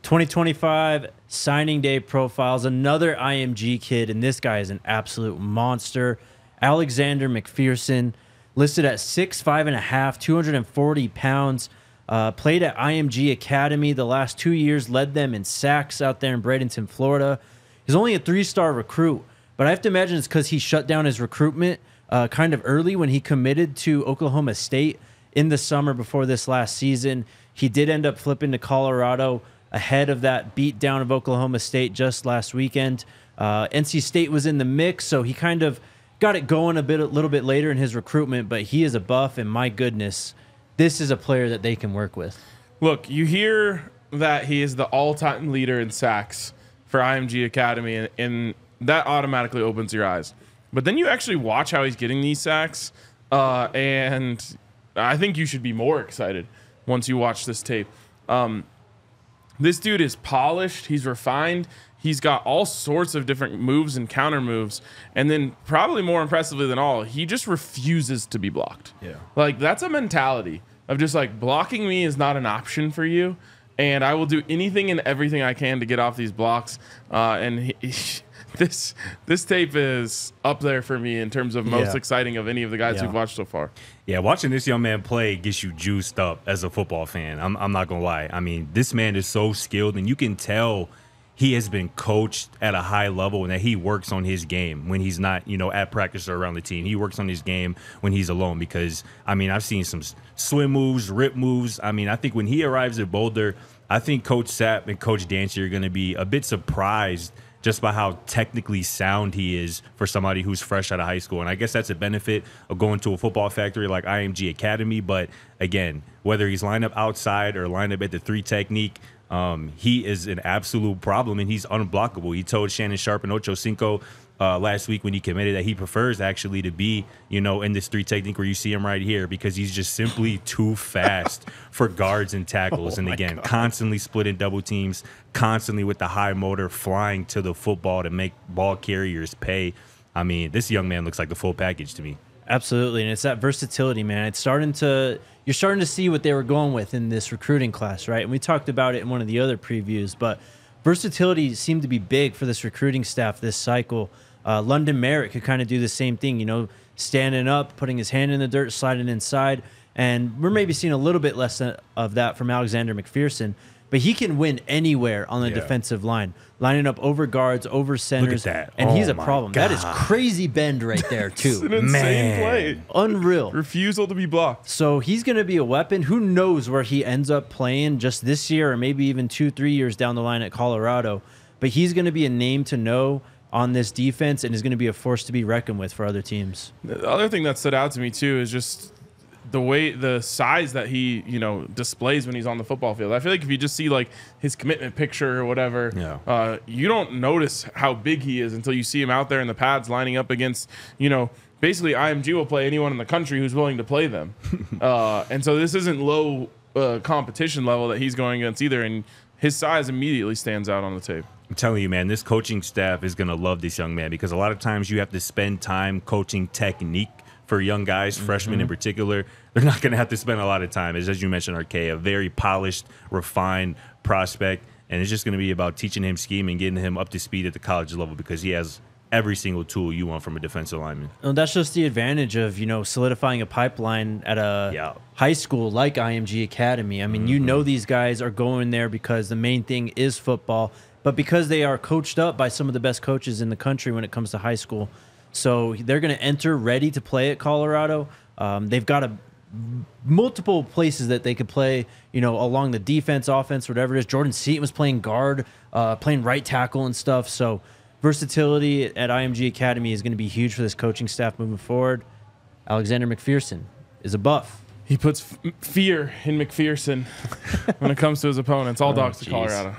2025 signing day profiles, another IMG kid, and this guy is an absolute monster. Alexander McPherson, listed at 6'5½", 240 pounds. Played at IMG Academy the last 2 years, led them in sacks out there in Bradenton, Florida. He's only a 3-star recruit, but I have to imagine it's because he shut down his recruitment kind of early when he committed to Oklahoma State in the summer before this last season. He did end up flipping to Colorado ahead of that beatdown of Oklahoma State just last weekend. NC State was in the mix, so he kind of got it going a little bit later in his recruitment, but he is a buff, and my goodness, this is a player that they can work with. Look, you hear that he is the all-time leader in sacks for IMG Academy, and that automatically opens your eyes. But then you actually watch how he's getting these sacks, and I think you should be more excited once you watch this tape. This dude is polished. He's refined. He's got all sorts of different moves and counter moves. And then probably more impressively than all, he just refuses to be blocked. Yeah. Like, that's a mentality of just like, blocking me is not an option for you. And I will do anything and everything I can to get off these blocks. And this tape is up there for me in terms of most exciting of any of the guys we've watched so far. Yeah, watching this young man play gets you juiced up as a football fan. I'm not going to lie. I mean, this man is so skilled, and you can tell he has been coached at a high level and that he works on his game when he's not, at practice or around the team. He works on his game when he's alone because, I mean, I've seen some swim moves, rip moves. I mean, I think when he arrives at Boulder, I think Coach Sapp and Coach Dancy are going to be a bit surprised just by how technically sound he is for somebody who's fresh out of high school. And I guess that's a benefit of going to a football factory like IMG Academy. But again, whether he's lined up outside or lined up at the 3 technique, he is an absolute problem, and he's unblockable. He told Shannon Sharp and Ocho Cinco last week when he committed that he prefers actually to be, in this 3 technique where you see him right here, because he's just simply too fast for guards and tackles. And again, constantly splitting double teams, constantly with the high motor, flying to the football to make ball carriers pay. I mean, this young man looks like the full package to me. Absolutely, and it's that versatility, man. You're starting to see what they were going with in this recruiting class, right? And we talked about it in one of the other previews, but versatility seemed to be big for this recruiting staff this cycle. London Merritt could kind of do the same thing, standing up, putting his hand in the dirt, sliding inside, and we're maybe seeing a little bit less of that from Alexander McPherson, but he can win anywhere on the defensive line, lining up over guards, over centers. Look at that. And he's a problem. God. That is crazy bend right there, too. It's an insane play. Unreal. Refusal to be blocked. So he's going to be a weapon. Who knows where he ends up playing just this year or maybe even 2-3 years down the line at Colorado. But he's going to be a name to know on this defense and is going to be a force to be reckoned with for other teams. The other thing that stood out to me, too, is just the size that he displays when he's on the football field. I feel like if you just see like his commitment picture or whatever, you don't notice how big he is until you see him out there in the pads lining up against basically IMG will play anyone in the country who's willing to play them, and so this isn't low competition level that he's going against either, and his size immediately stands out on the tape. I'm telling you, man, this coaching staff is going to love this young man because a lot of times you have to spend time coaching technique for young guys, freshmen in particular. They're not going to have to spend a lot of time. As you mentioned, RK, a very polished, refined prospect, and it's just going to be about teaching him scheme and getting him up to speed at the college level because he has every single tool you want from a defensive lineman. And that's just the advantage of, solidifying a pipeline at a high school like IMG Academy. I mean, these guys are going there because the main thing is football, but because they are coached up by some of the best coaches in the country when it comes to high school. So they're going to enter ready to play at Colorado. They've got multiple places that they could play, along the defense, offense, whatever it is. Jordan Seaton was playing guard, playing right tackle and stuff. So versatility at IMG Academy is going to be huge for this coaching staff moving forward. Alexander McPherson is a buff. He puts fear in McPherson when it comes to his opponents. All dogs to Colorado.